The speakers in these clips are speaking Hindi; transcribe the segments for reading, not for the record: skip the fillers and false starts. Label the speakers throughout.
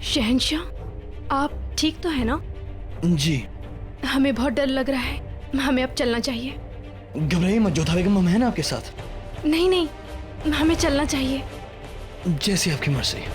Speaker 1: शहंशाह, आप ठीक तो है ना?
Speaker 2: जी।
Speaker 1: हमें बहुत डर लग रहा है, हमें अब चलना चाहिए।
Speaker 2: घबराइए मत जोधा बेगम, हम हैं ना आपके साथ।
Speaker 1: नहीं नहीं, हमें चलना चाहिए।
Speaker 2: जैसी आपकी मर्जी।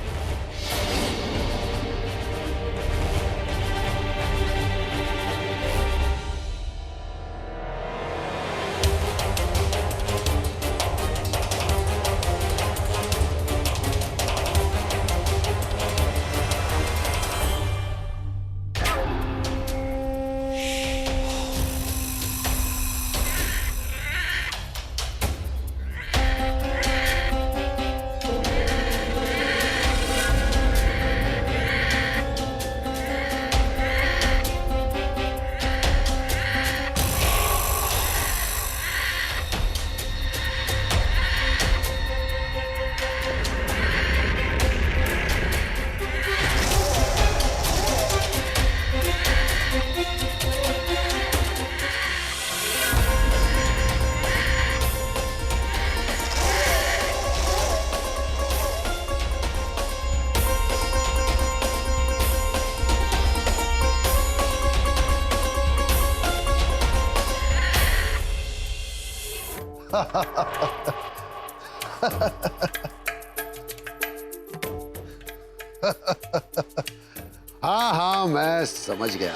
Speaker 3: हाँ हाँ, मैं समझ गया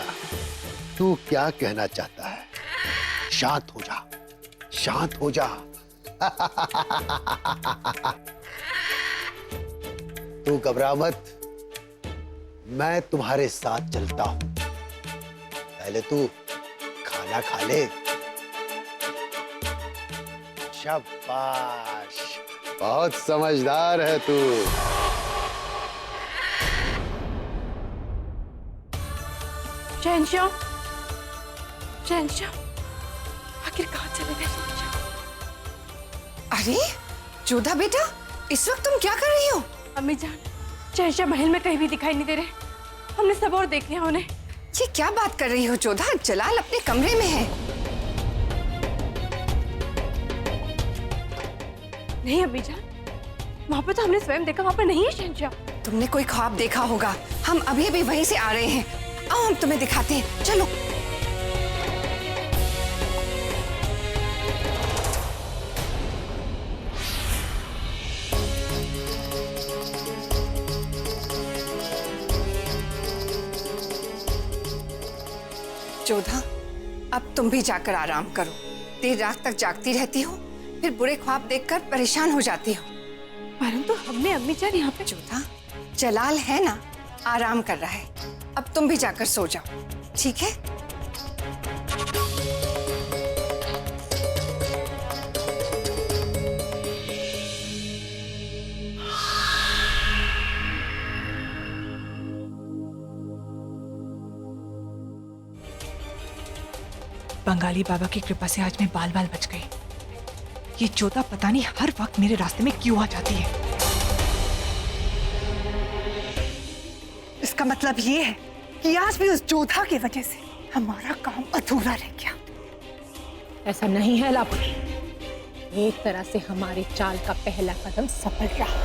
Speaker 3: तू क्या कहना चाहता है। शांत हो जा, शांत हो जा। तू घबरा मत, मैं तुम्हारे साथ चलता हूं। पहले तू खाना खा ले। शाबाश, बहुत समझदार है तू।
Speaker 1: शहंशाह, शहंशाह, आखिर कहाँ चले गए शहंशाह?
Speaker 4: अरे जोधा बेटा, इस वक्त तुम क्या कर रही हो?
Speaker 1: अम्मी जान, शहंशाह महल में कहीं भी दिखाई नहीं दे रहे। हमने सब और देख लिया उन्हें।
Speaker 4: ये क्या बात कर रही हो जोधा? जलाल अपने कमरे में है।
Speaker 1: नहीं अम्मी जान, वहाँ पे तो हमने स्वयं देखा, वहाँ पे नहीं है शहंशाह।
Speaker 4: तुमने कोई ख्वाब देखा होगा। हम अभी अभी वहीं से आ रहे हैं। आओ हम तुम्हें दिखाते हैं, चलो। जोधा, अब तुम भी जाकर आराम करो। देर रात तक जागती रहती हो, फिर बुरे ख्वाब देखकर परेशान हो जाती हो।
Speaker 1: परंतु हमने अम्मी जान यहाँ पे।
Speaker 4: जोधा, जलाल है ना, आराम कर रहा है। अब तुम भी जाकर सो जाओ, ठीक है?
Speaker 5: बंगाली बाबा की कृपा से आज मैं बाल बाल बच गई। ये जोधा पता नहीं हर वक्त मेरे रास्ते में क्यों आ जाती है।
Speaker 6: इसका मतलब ये है कि आज भी उस जोधा की वजह से हमारा काम अधूरा रह गया।
Speaker 7: ऐसा नहीं है लापुरी, एक तरह से हमारी चाल का पहला कदम सफल रहा।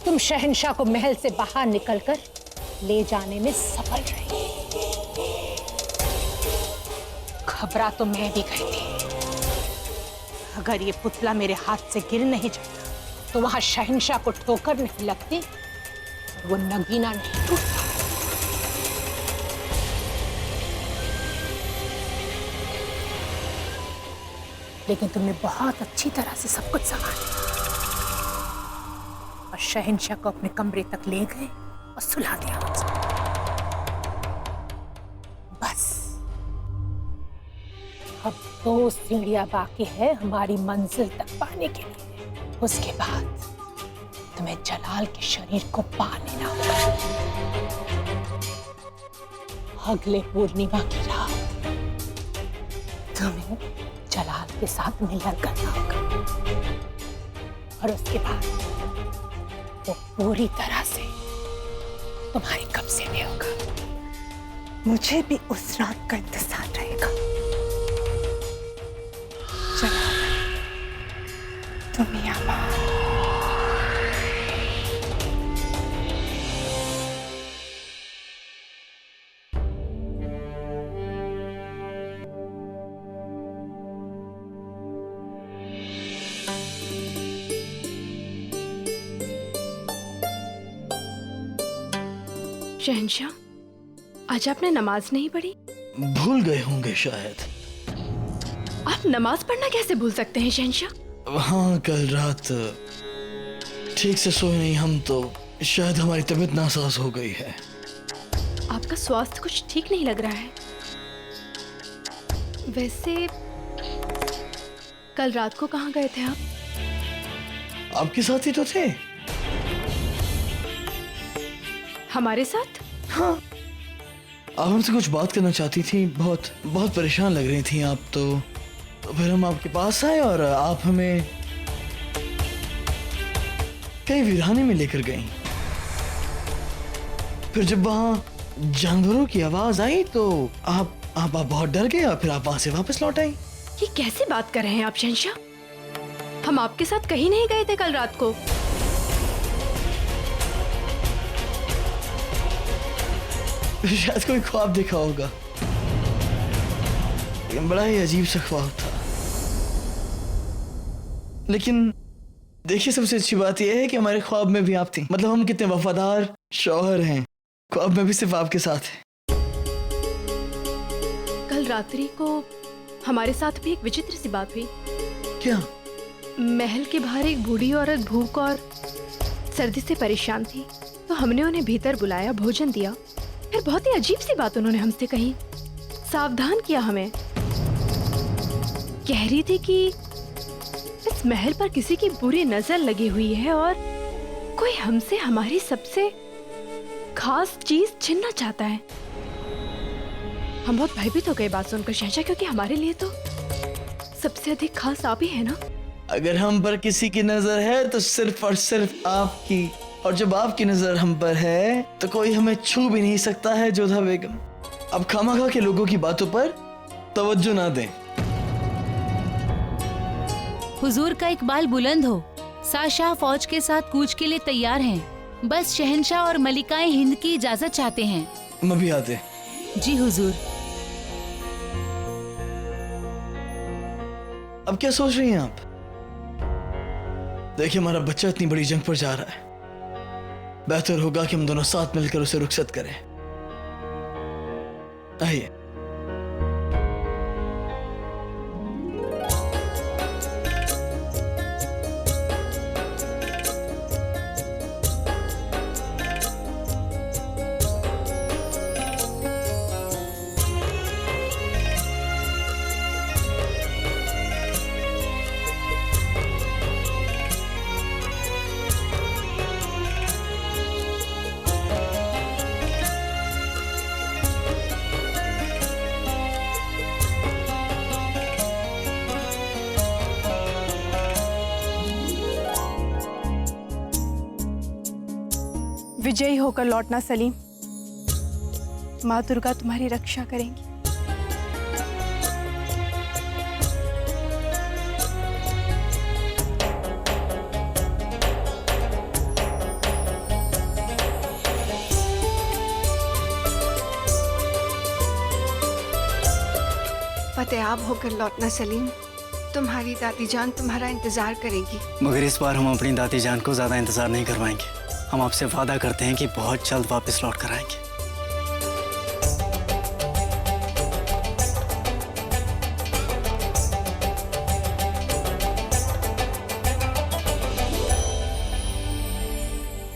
Speaker 7: तुम शहंशाह को महल से बाहर निकलकर ले जाने में सफल रही। घबरा तो मैं भी गई थी। अगर ये पुतला मेरे हाथ से गिर नहीं जाता तो वहां शहंशाह को ठोकर नहीं लगती और वो नगीना नहीं टूटता। लेकिन तुमने बहुत अच्छी तरह से सब कुछ संभाला और शहंशाह को अपने कमरे तक ले गए और सुला दिया। बस अब 2 सीढ़ियां बाकी है हमारी मंजिल तक पाने के लिए। उसके बाद तुम्हें जलाल के शरीर को पा लेना होगा। अगले पूर्णिमा की रात तुम्हें जलाल के साथ मिलन करना होगा और उसके बाद वो पूरी तरह से तुम्हारे कब्जे में होगा।
Speaker 6: मुझे भी उस रात का इंतजार रहेगा। जलाल, तुम यहाँ
Speaker 1: शहंशाह, आज आपने नमाज नहीं पढ़ी?
Speaker 2: भूल गए होंगे शायद।
Speaker 1: आप नमाज पढ़ना कैसे भूल सकते हैं शहंशाह?
Speaker 2: हाँ, कल रात ठीक से सोए नहीं हम, तो शायद हमारी तबीयत नासाज हो गई है।
Speaker 1: आपका स्वास्थ्य कुछ ठीक नहीं लग रहा है। वैसे कल रात को कहाँ गए थे आप?
Speaker 2: आपके साथ ही तो थे।
Speaker 1: हमारे साथ?
Speaker 2: हाँ, आप हमसे कुछ बात करना चाहती थी, बहुत बहुत परेशान लग रही थी आप तो फिर हम आपके पास आए और आप हमें कई वीराने में लेकर गई। फिर जब वहां जानवरों की आवाज आई तो आप बहुत डर गए और फिर आप वहां से वापस लौट आई।
Speaker 1: ये कैसी बात कर रहे हैं आप शहंशाह? हम आपके साथ कहीं नहीं गए थे कल रात को।
Speaker 2: शायद कोई ख्वाब देखा होगा, लेकिन बड़ा ही अजीब सा ख्वाब था। लेकिन देखिए, सबसे अच्छी बात यह है कि हमारे ख्वाब में भी आप थी। मतलब हम कितने वफादार शौहर हैं, ख्वाब में भी सिर्फ आपके साथ है।
Speaker 1: कल रात्रि को हमारे साथ भी एक विचित्र सी बात हुई।
Speaker 2: क्या?
Speaker 1: महल के बाहर एक बूढ़ी औरत भूख और सर्दी से परेशान थी, तो हमने उन्हें भीतर बुलाया, भोजन दिया। फिर बहुत ही अजीब सी बात उन्होंने हमसे कही, सावधान किया हमें। कह रही थी कि इस महल पर किसी की बुरी नजर लगी हुई है और कोई हमसे हमारी सबसे खास चीज छीनना चाहता है। हम बहुत भयभीत हो गए बात सुनकर शहंशाह, क्योंकि हमारे लिए तो सबसे अधिक खास आप ही है ना।
Speaker 2: अगर हम पर किसी की नजर है तो सिर्फ और सिर्फ आपकी, और जब आपकी नजर हम पर है तो कोई हमें छू भी नहीं सकता है जोधा बेगम। अब खामखा के लोगों की बातों पर तवज्जो ना दें।
Speaker 8: हुजूर का इकबाल बुलंद हो। शाह फौज के साथ कूच के लिए तैयार हैं। बस शहंशाह और मलिकाएं हिंद की इजाजत चाहते हैं।
Speaker 2: मैं भी आते।
Speaker 8: जी हुजूर।
Speaker 2: अब क्या सोच रही हैं आप? देखिए, हमारा बच्चा इतनी बड़ी जंग पर जा रहा है, बेहतर होगा कि हम दोनों साथ मिलकर उसे रुखसत करें। आइए।
Speaker 1: विजयी होकर लौटना सलीम। माँ दुर्गा तुम्हारी रक्षा करेंगी।
Speaker 4: फतेहाब होकर लौटना सलीम। तुम्हारी दादी जान तुम्हारा इंतजार करेगी।
Speaker 9: मगर इस बार हम अपनी दादी जान को ज्यादा इंतजार नहीं करवाएंगे। हम आपसे वादा करते हैं कि बहुत जल्द वापस लौट कर आएंगे।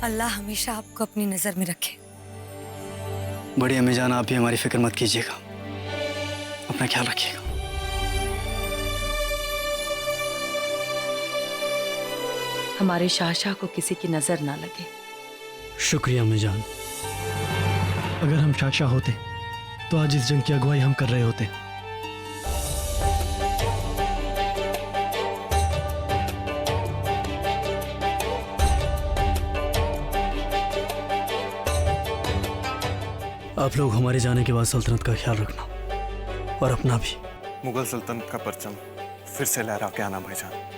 Speaker 6: अल्लाह हमेशा आपको अपनी नजर में रखे।
Speaker 9: बड़ी अम्मी जान, आप भी हमारी फिक्र मत कीजिएगा, अपना ख्याल रखिएगा।
Speaker 10: हमारे शाहशाह को किसी की नजर ना लगे।
Speaker 11: शुक्रिया अम्मी जान। अगर हम शाहशाह होते तो आज इस जंग की अगुवाई हम कर रहे होते। आप लोग हमारे जाने के बाद सल्तनत का ख्याल रखना और अपना भी।
Speaker 12: मुगल सल्तनत का परचम फिर से लहरा के आना भाईजान।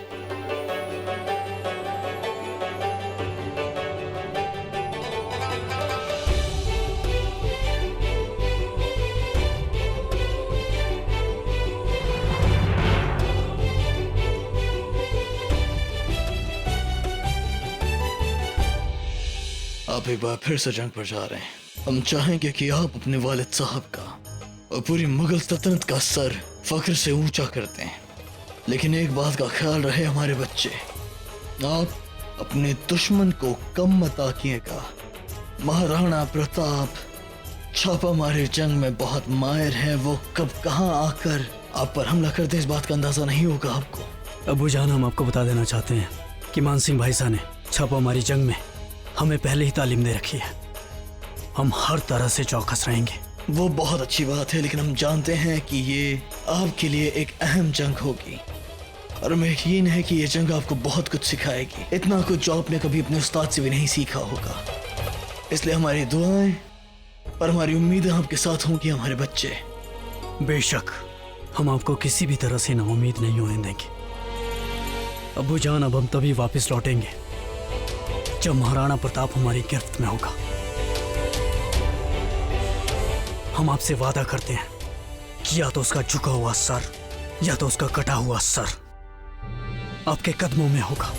Speaker 2: आप एक बार फिर से जंग पर जा रहे हैं। हम चाहेंगे कि आप अपने वालिद साहब का और पूरी मुगल सल्तनत का सर फख्र से ऊंचा करते हैं। लेकिन एक बात का ख्याल रहे हमारे बच्चे, आप अपने दुश्मन को कम मत आकिएगा। महाराणा प्रताप छापा मारे जंग में बहुत माहिर है। वो कब कहाँ आकर आप पर हमला करते इस बात का अंदाजा नहीं होगा आपको।
Speaker 11: अबू जान, हम आपको बता देना चाहते हैं कि मानसिंह भाई साहब ने छापामारी जंग में हमें पहले ही तालीम दे रखी है। हम हर तरह से चौकस रहेंगे।
Speaker 2: वो बहुत अच्छी बात है, लेकिन हम जानते हैं कि ये आपके लिए एक अहम जंग होगी और हमें यकीन है कि ये जंग आपको बहुत कुछ सिखाएगी, इतना कुछ जो आपने कभी अपने उस्ताद से भी नहीं सीखा होगा। इसलिए हमारी दुआएं और हमारी उम्मीदें आपके साथ होंगी हमारे बच्चे।
Speaker 11: बेशक हम आपको किसी भी तरह से नाउम्मीद नहीं होने देंगे। अबू जान, अब हम तभी वापस लौटेंगे जब महाराणा प्रताप हमारी गिरफ्त में होगा। हम आपसे वादा करते हैं कि या तो उसका झुका हुआ सर या तो उसका कटा हुआ सर आपके कदमों में होगा।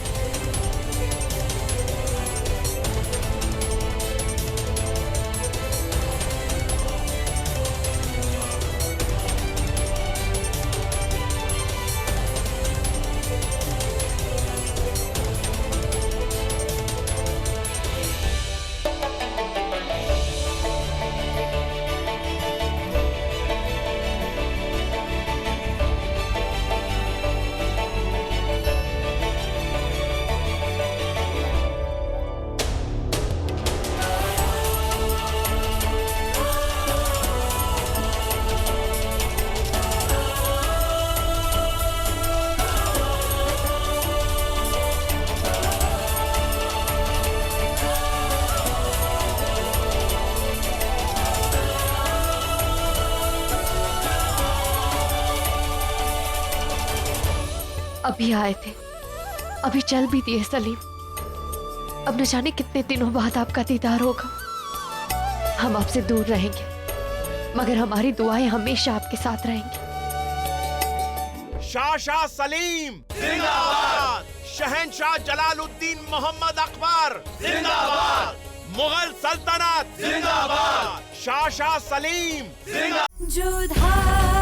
Speaker 1: अभी आए थे, अभी चल भी दिए सलीम। अब न जाने कितने दिनों बाद आपका दीदार होगा। हम आपसे दूर रहेंगे, मगर हमारी दुआएं हमेशा आपके साथ रहेंगी।
Speaker 13: शाह सलीम जिंदाबाद, शहंशाह जलालुद्दीन मोहम्मद अकबर जिंदाबाद, मुगल सल्तनत जिंदाबाद, शाह सलीम जिंदाबाद।